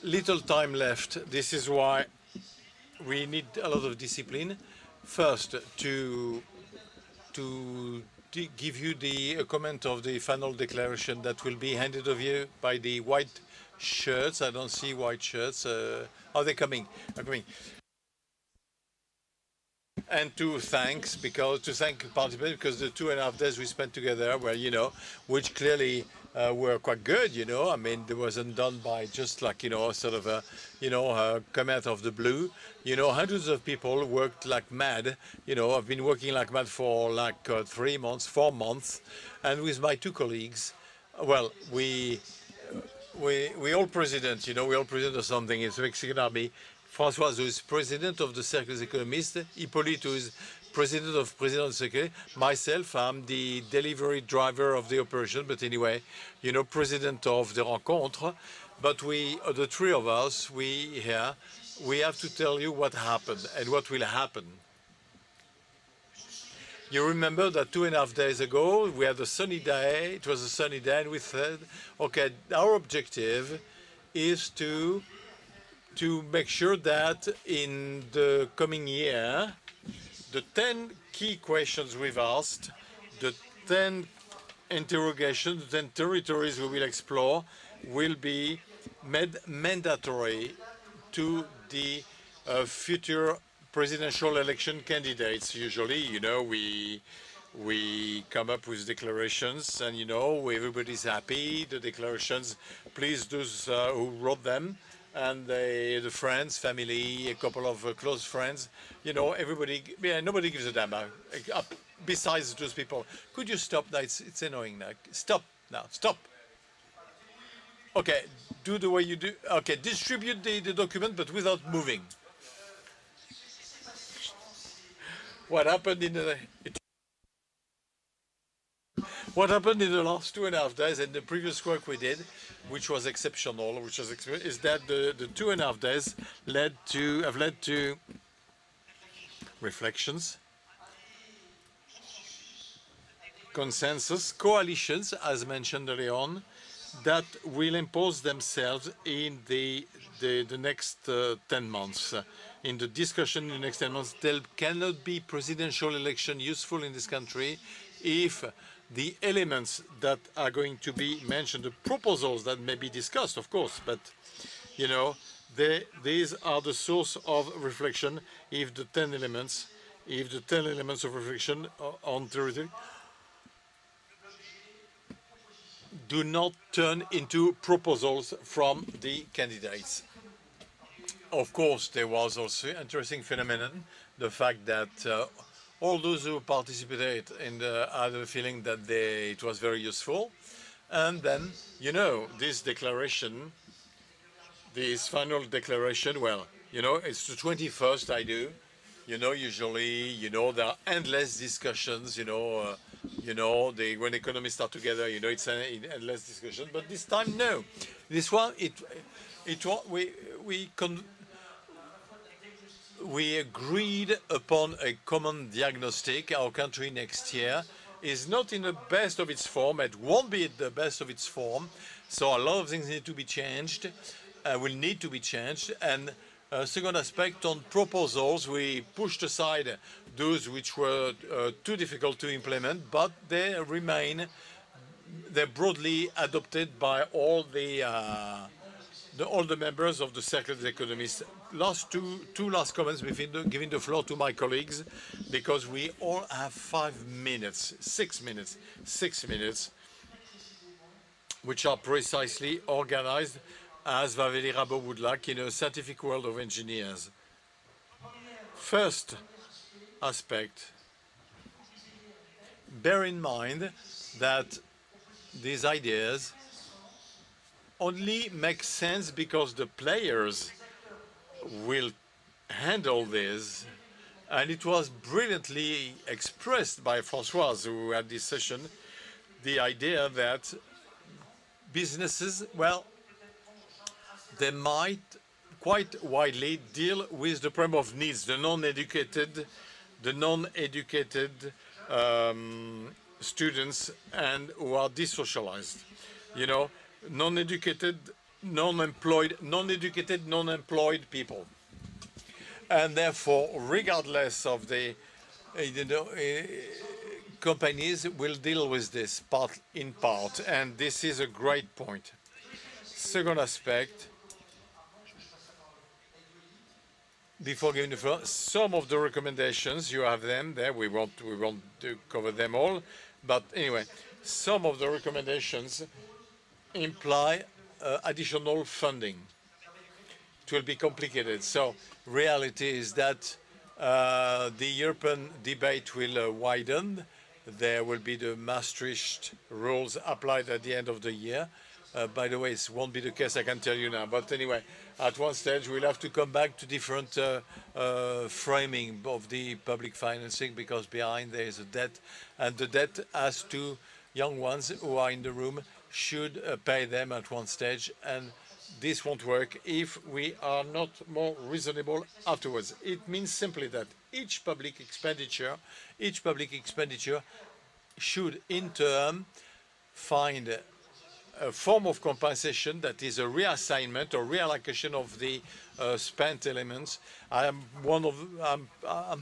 little time left. This is why we need a lot of discipline. First, to give you the comment of the final declaration that will be handed over you by the white shirts. I don't see white shirts. Are they coming? Are coming. And to thank participants because the 2.5 days we spent together were, which clearly were quite good, I mean, it wasn't done by just like, sort of come out of the blue. Hundreds of people worked like mad. I've been working like mad for like 3 months, 4 months. And with my two colleagues, well, we all president, we all president of something. It's the Mexican army. Françoise, who is president of the Cercle des Économistes, Hippolyte, who is president of Cercle, myself, I'm the delivery driver of the operation, but anyway, president of the Rencontre. But the three of us, we have to tell you what happened and what will happen. You remember that 2.5 days ago, we had a sunny day, it was a sunny day, and we said, okay, our objective is to make sure that in the coming year, the 10 key questions we've asked, the 10 interrogations, the 10 territories we will explore, will be made mandatory to the future presidential election candidates. Usually, we come up with declarations, and everybody's happy. The declarations, please those who wrote them, and the friends, family, a couple of close friends, everybody, nobody gives a damn. Besides those people, could you stop now? It's annoying now. Stop now. Stop. Okay, do the way you do. Okay, distribute the document, but without moving. What happened in the last 2.5 days and the previous work we did, which was exceptional, is that the 2.5 days have led to reflections, consensus, coalitions, as mentioned earlier on, that will impose themselves in the next 10 months. In the discussion in the next 10 months, there cannot be presidential election useful in this country if the elements that are going to be mentioned, the proposals that may be discussed, of course, but, these are the source of reflection if the 10 elements of reflection on territory do not turn into proposals from the candidates. Of course, there was also an interesting phenomenon, the fact that all those who participated in had the feeling that it was very useful. And then, this declaration, this final declaration, well, it's the 21st I do. Usually, there are endless discussions, when economists are together, it's an endless discussion. But this time, no. This one, we agreed upon a common diagnostic. Our country next year is not in the best of its form. It won't be at the best of its form. So a lot of things need to be changed, will need to be changed. And second aspect, on proposals, we pushed aside those which were too difficult to implement, but they remain, they're broadly adopted by all the members of the Cercle des Économistes. Two last comments before giving the floor to my colleagues, because we all have 6 minutes, which are precisely organized as Valérie Rabault would like in a scientific world of engineers. First aspect, bear in mind that these ideas only make sense because the players will handle this. And it was brilliantly expressed by Françoise, who had this session, the idea that businesses, well, they might quite widely deal with the problem of needs, the non-educated students and who are desocialized. Non-educated non-employed, non-educated, non-employed people. And therefore, regardless of the, companies will deal with this in part, and this is a great point. Second aspect, before giving the floor, some of the recommendations, you have them there, we won't to cover them all, but anyway, some of the recommendations imply additional funding. It will be complicated. So reality is that the European debate will widen. There will be the Maastricht rules applied at the end of the year. By the way, it won't be the case, I can tell you now. But anyway, at one stage, we'll have to come back to different framing of the public financing, because behind there is a debt, and the debt as to young ones who are in the room should pay them at one stage, and this won't work if we are not more reasonable afterwards. It means simply that each public expenditure should in turn find a form of compensation that is a reassignment or reallocation of the spent elements. I'm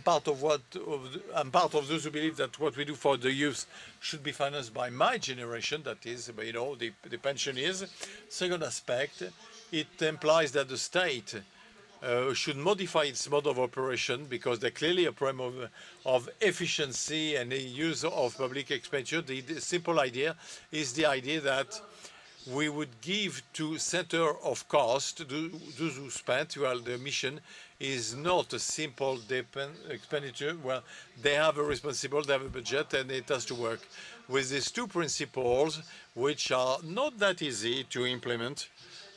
part of those who believe that what we do for the youth should be financed by my generation, that is, you know, the pensioners. Second aspect, it implies that the state should modify its mode of operation, because there's clearly a problem of efficiency and the use of public expenditure. The simple idea is the idea that we would give to center of cost those who spent. Well, the mission is not a simple expenditure. Well, they have a responsible, they have a budget, and it has to work. With these two principles, which are not that easy to implement,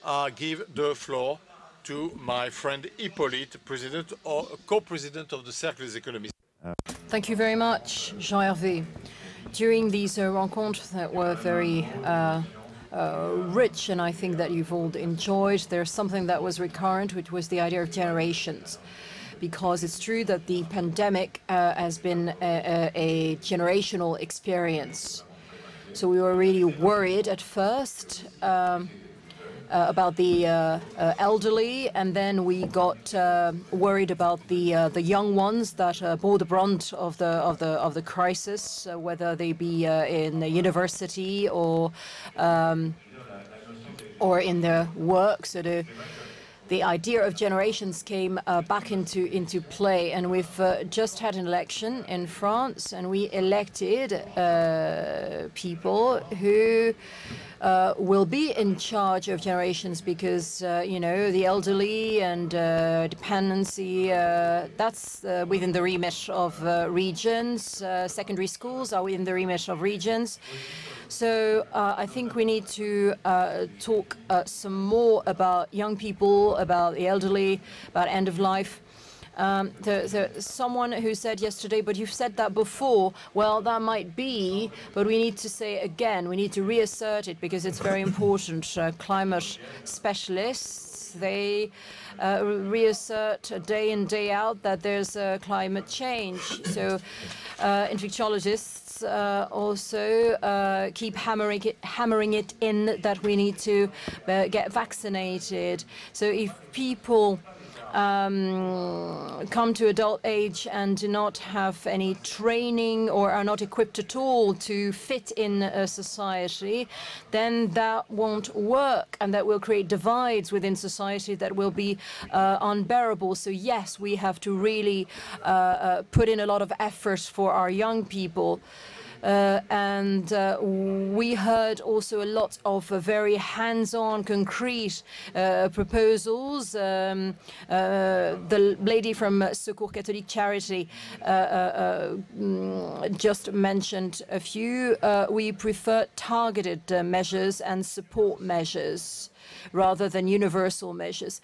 I give the floor to my friend Hippolyte, president or co-president of the Cercle des Économistes. Thank you very much, Jean-Hervé. During these rencontres that were very rich, and I think that you've all enjoyed, there's something that was recurrent, which was the idea of generations. Because it's true that the pandemic has been a generational experience. So we were really worried at first about the elderly, and then we got worried about the young ones that bore the brunt of the crisis, whether they be in the university or in their work. So the idea of generations came back into play, and we've just had an election in France, and we elected people who will be in charge of generations, because you know, the elderly and dependency, that's within the remit of regions. Secondary schools are within the remit of regions. So I think we need to talk some more about young people, about the elderly, about end of life. There's someone who said yesterday, but you've said that before. Well, that might be, but we need to say it again. We need to reassert it, because it's very important. Climate specialists, they reassert day in, day out that there's climate change. So infectiologists also keep hammering it in that we need to get vaccinated. So if people come to adult age and do not have any training or are not equipped at all to fit in a society, then that won't work, and that will create divides within society that will be unbearable. So yes, we have to really put in a lot of effort for our young people. And we heard also a lot of very hands-on, concrete proposals. The lady from Secours Catholique Charity just mentioned a few. We prefer targeted measures and support measures rather than universal measures.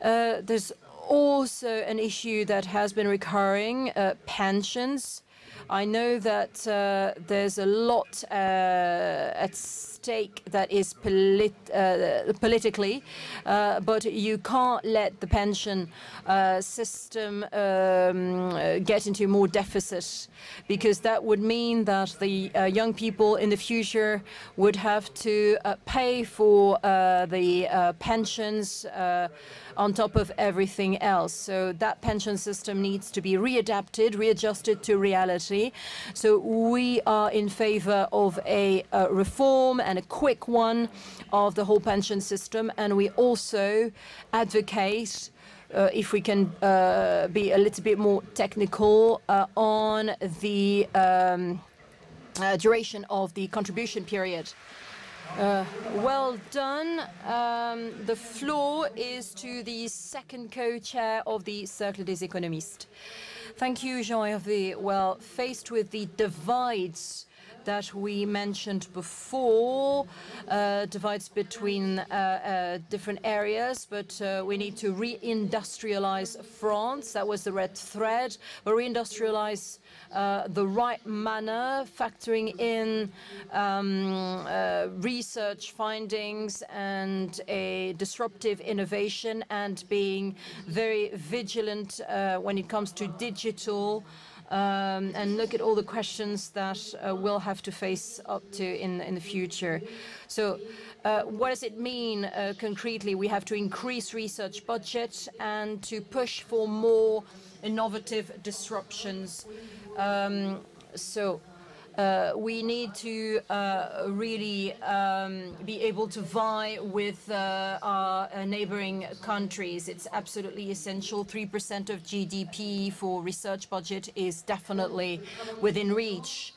There's also an issue that has been recurring, pensions. I know that there's a lot at stake that is politically, but you can't let the pension system get into more deficit, because that would mean that the young people in the future would have to pay for the pensions on top of everything else. So that pension system needs to be readjusted to reality. So we are in favor of a reform, and a quick one, of the whole pension system. And we also advocate, if we can be a little bit more technical, on the duration of the contribution period. Well done. The floor is to the second co-chair of the Cercle des Économistes. Thank you, Jean-Hervé. Well, faced with the divides that we mentioned before, divides between different areas, but we need to reindustrialize France. That was the red thread. But reindustrialize the right manner, factoring in research findings and a disruptive innovation, and being very vigilant when it comes to digital, and look at all the questions that we'll have to face up to in the future. So what does it mean concretely? We have to increase research budget and to push for more innovative disruptions. We need to really be able to vie with our neighboring countries. It's absolutely essential. 3% of GDP for research budget is definitely within reach.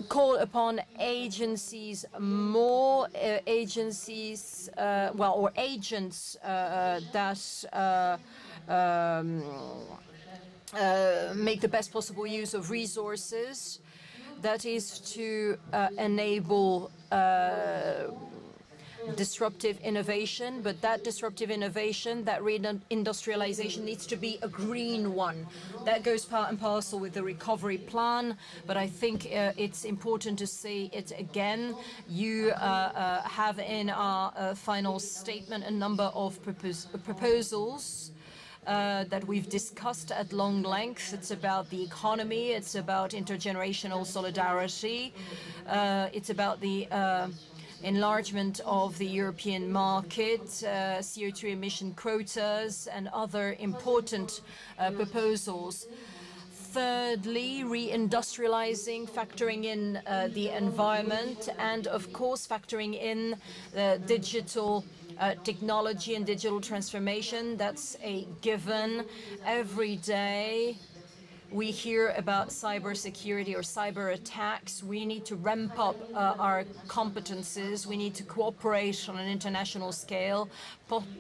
Call upon agencies, more agencies, or agents that make the best possible use of resources. That is to enable disruptive innovation, but that disruptive innovation, that reindustrialization, needs to be a green one. That goes part and parcel with the recovery plan, but I think it's important to say it again. You have in our final statement a number of proposals that we've discussed at long length. It's about the economy, it's about intergenerational solidarity, it's about the enlargement of the European market, CO2 emission quotas, and other important proposals. Thirdly, reindustrializing, factoring in the environment, and of course factoring in digital technology and digital transformation. That's a given. Every day we hear about cybersecurity or cyber attacks. We need to ramp up our competences. We need to cooperate on an international scale,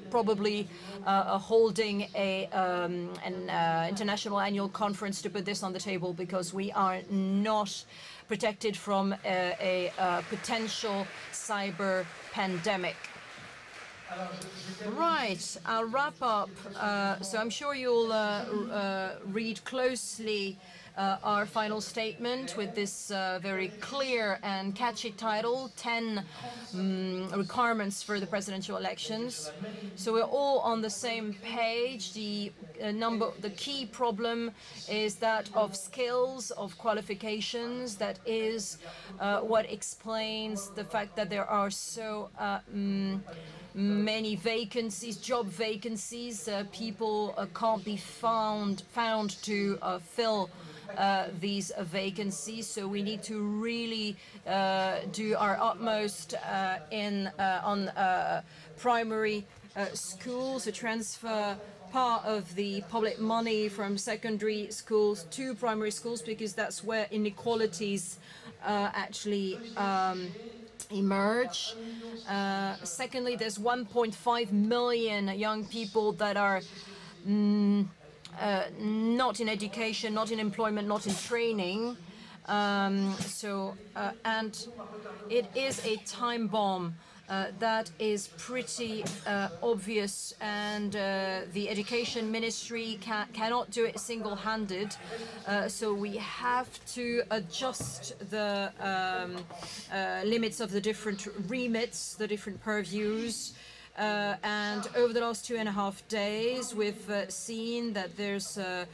probably holding an international annual conference to put this on the table, because we are not protected from a potential cyber pandemic. Right, I'll wrap up. So I'm sure you'll read closely our final statement with this very clear and catchy title, 10 requirements for the presidential elections. So we're all on the same page. The key problem is that of skills, of qualifications. That is what explains the fact that there are so many vacancies, job vacancies. People can't be found to fill these vacancies. So we need to really do our utmost on primary schools to transfer part of the public money from secondary schools to primary schools, because that's where inequalities actually emerge. Secondly, there's 1.5 million young people that are not in education, not in employment, not in training. And it is a time bomb That is pretty obvious, and the Education Ministry cannot do it single-handed. So we have to adjust the limits of the different remits, the different purviews. And over the last 2.5 days, we've seen that there's a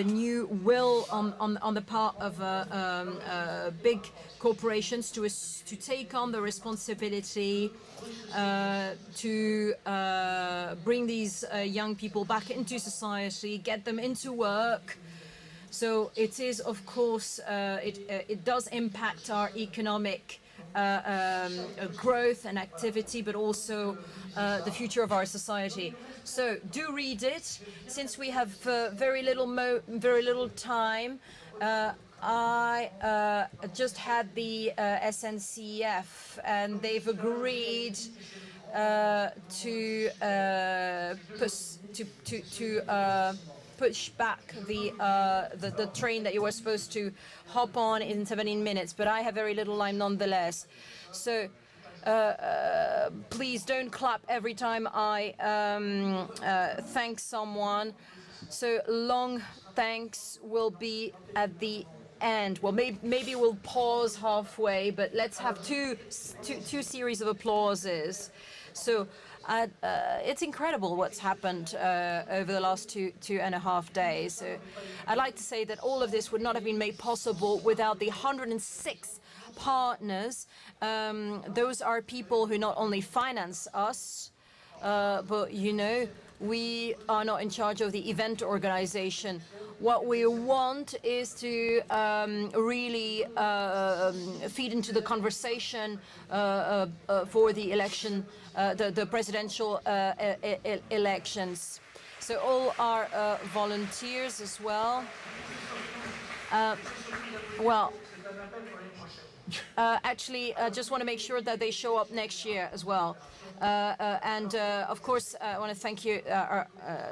new will on the part of big corporations to take on the responsibility to bring these young people back into society, get them into work. So it is, of course, it does impact our economic growth and activity, but also the future of our society. So do read it. Since we have very little time, I just had the SNCF, and they've agreed to push back the train that you were supposed to hop on in 17 minutes, but I have very little time nonetheless. So please don't clap every time I thank someone. So long thanks will be at the end. Well, maybe we'll pause halfway, but let's have two series of applauses. So it's incredible what's happened over the last 2.5 days. So I'd like to say that all of this would not have been made possible without the 106 partners. Those are people who not only finance us, but, you know, we are not in charge of the event organization. What we want is to really feed into the conversation for the election, the presidential elections. So all our volunteers as well. Actually, I just want to make sure that they show up next year as well. Of course, I want to thank you.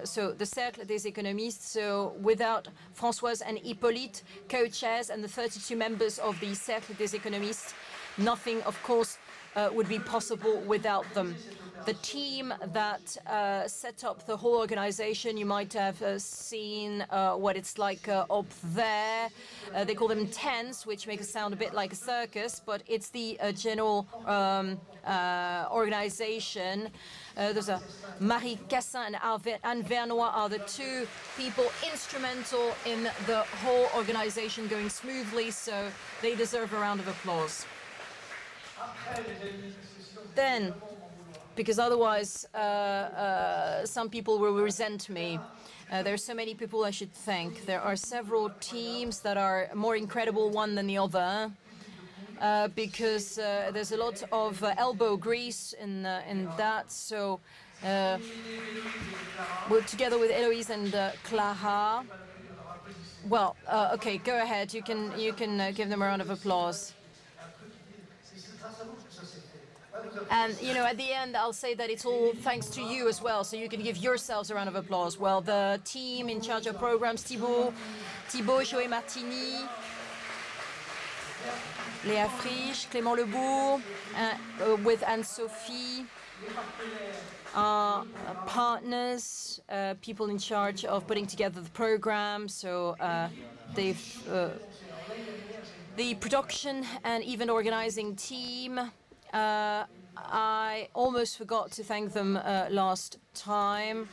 So the Cercle des Économistes, so without Françoise and Hippolyte, co-chairs, and the 32 members of the Cercle des Économistes, nothing, of course, would be possible without them. The team that set up the whole organization, you might have seen what it's like up there. They call them tents, which make it sound a bit like a circus, but it's the general organization. There's Marie Cassin and Anne Vernois are the two people instrumental in the whole organization going smoothly, so they deserve a round of applause. Then, because otherwise some people will resent me. There are so many people I should thank. There are several teams that are more incredible one than the other, because there's a lot of elbow grease in that. So we're together with Eloise and Clara. Well, okay, go ahead. You can give them a round of applause. And, you know, at the end, I'll say that it's all thanks to you as well, so you can give yourselves a round of applause. Well, the team in charge of programs, Thibaut, Joé Martini, Léa Frisch, Clément Lebourg, with Anne-Sophie, partners, people in charge of putting together the program, so they've the production and event organizing team. I almost forgot to thank them last time.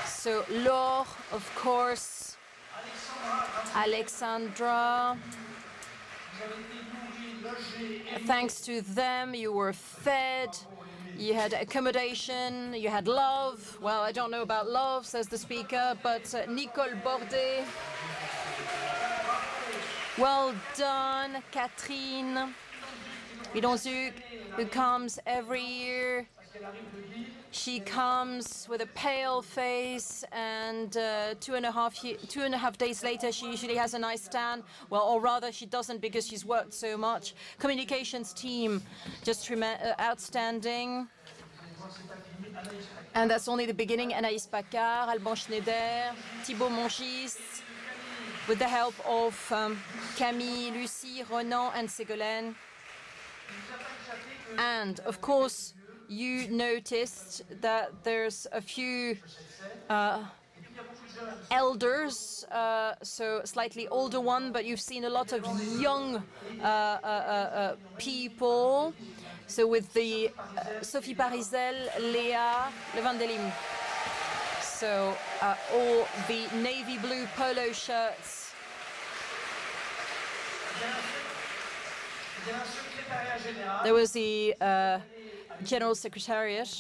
So Laure, of course, Alexandra. Thanks to them, you were fed, you had accommodation, you had love. Well, I don't know about love, says the speaker, but Nicole Bordet. Well done, Catherine Bidonzuc, who comes every year. She comes with a pale face, and 2.5 days later, she usually has a nice tan. Well, or rather, she doesn't because she's worked so much. Communications team, just outstanding. And that's only the beginning. Anaïs Paccard, Alban Schneider, Thibaut Mongis, with the help of Camille, Lucie, Ronan, and Ségolène. And of course, you noticed that there's a few elders, so slightly older one, but you've seen a lot of young people. So with the Sophie Parizel, Léa Levandelim. So all the navy blue polo shirts. There was the General Secretariat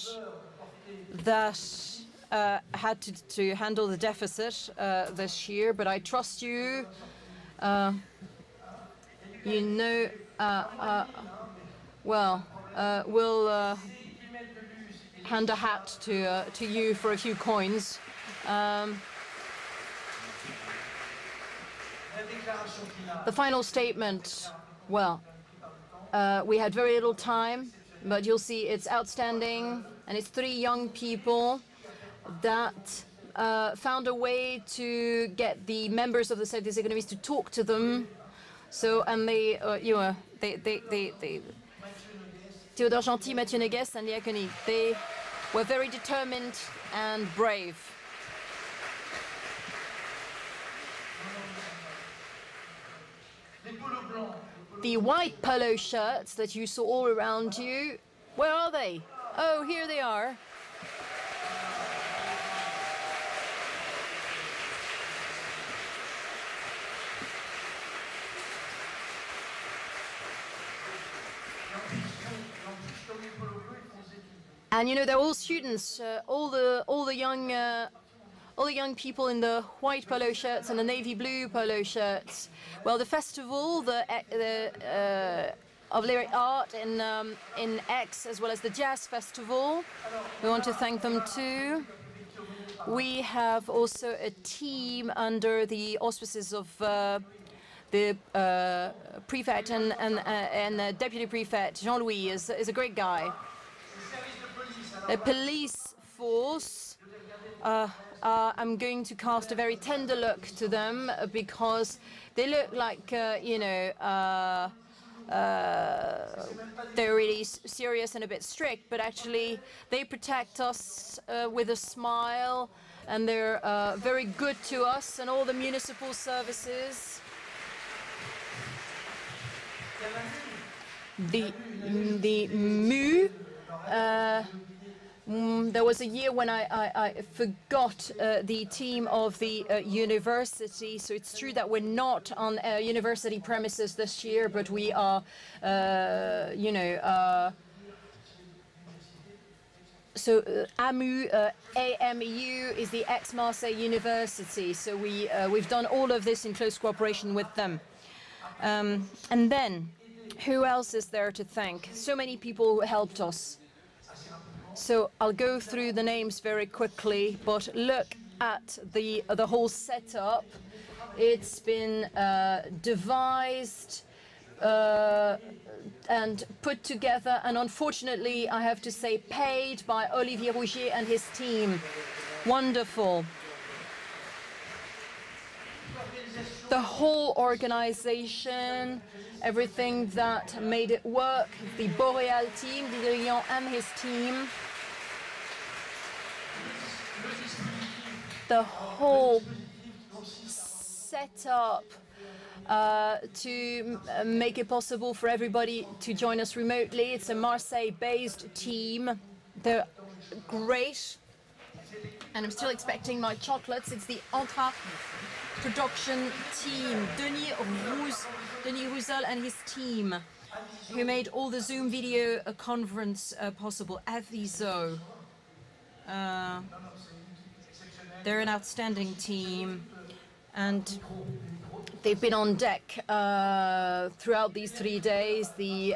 that had to handle the deficit this year, but I trust you. You know, well, we'll hand a hat to you for a few coins. The final statement, well, we had very little time, but you'll see it's outstanding, and it's 3 young people that found a way to get the members of the Service Économique to talk to them. So, and they, Théodore Gentil, Mathieu Noguès, and Léa Koenig, they were very determined and brave. The white polo shirts that you saw all around you, where are they? Oh, here they are. And you know, they're all students, all the young people in the white polo shirts and the navy blue polo shirts. Well, the festival, of lyric art in Aix, as well as the jazz festival, we want to thank them too. We have also a team under the auspices of the prefect and deputy prefect. Jean-Louis is a great guy. The police force, I'm going to cast a very tender look to them because they look like, you know, they're really serious and a bit strict, but actually they protect us with a smile, and they're very good to us and all the municipal services. The MU, there was a year when I forgot the team of the university, so it's true that we're not on university premises this year, but we are, you know, so AMU, AMU is the Aix-Marseille University, so we've done all of this in close cooperation with them. And then, who else is there to thank? So many people who helped us. So I'll go through the names very quickly, but look at the whole setup. It's been devised and put together, and unfortunately, I have to say, paid by Olivier Rougier and his team. Wonderful. The whole organization, everything that made it work, the Boreal team, Didrian and his team, the whole setup to make it possible for everybody to join us remotely. It's a Marseille-based team. They're great. And I'm still expecting my chocolates. It's the Entra production team, Denis Roussel and his team, who made all the Zoom video conference possible. Aviso. They're an outstanding team, and they've been on deck throughout these 3 days. The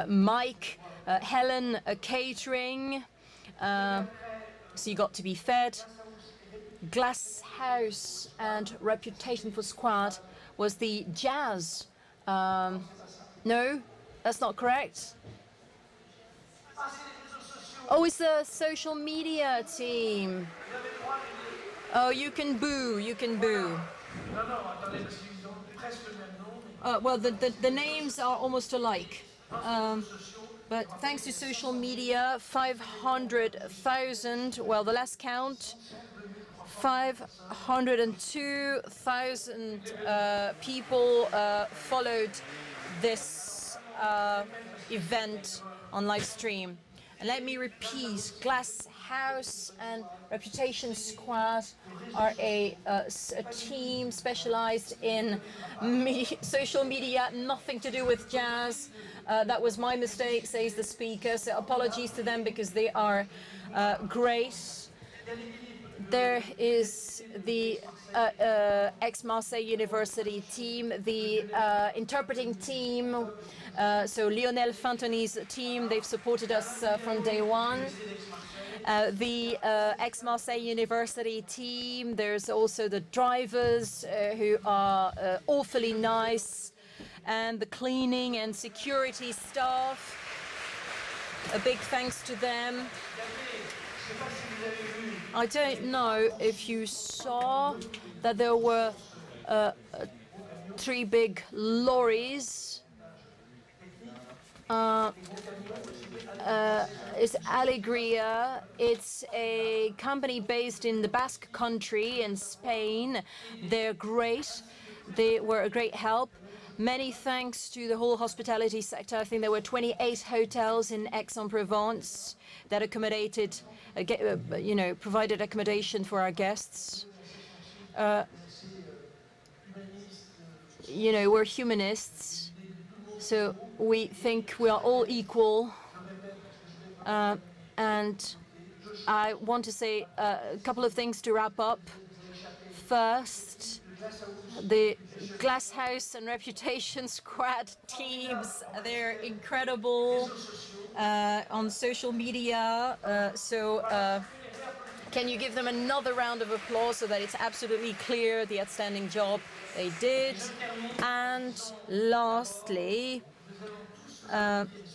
Mike, Helen catering, so you got to be fed. Glass House and Reputation for Squad was the jazz. No, that's not correct. Oh, it's the social media team. Oh, you can boo, you can boo. Well, the names are almost alike. But thanks to social media, 500,000, well, the last count, 502,000 people followed this event on live stream. And let me repeat, Glass House and Reputation Squad are a team specialized in social media, nothing to do with jazz. That was my mistake, says the speaker, so apologies to them because they are great. There is the Aix-Marseille University team, the interpreting team, so Lionel Fantoni's team, they've supported us from day one. The Aix-Marseille University team, there's also the drivers who are awfully nice, and the cleaning and security staff. A big thanks to them. I don't know if you saw that there were 3 big lorries. It's Alegria. It's a company based in the Basque Country in Spain. They're great. They were a great help. Many thanks to the whole hospitality sector. I think there were 28 hotels in Aix-en-Provence that accommodated, provided accommodation for our guests. We're humanists, so we think we are all equal. And I want to say a couple of things to wrap up. First, the Glass House and Reputation Squad teams, they're incredible on social media. Can you give them another round of applause so that it's absolutely clear the outstanding job they did? And lastly,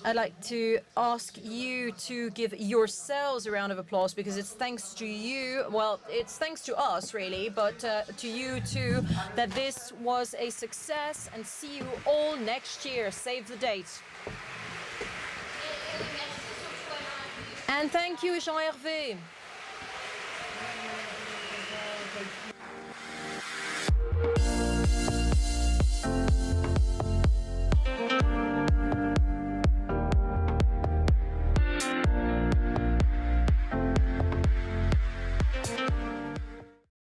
I'd like to ask you to give yourselves a round of applause because it's thanks to you, well, it's thanks to us really, but to you too, that this was a success, and see you all next year. Save the date. And thank you, Jean-Hervé.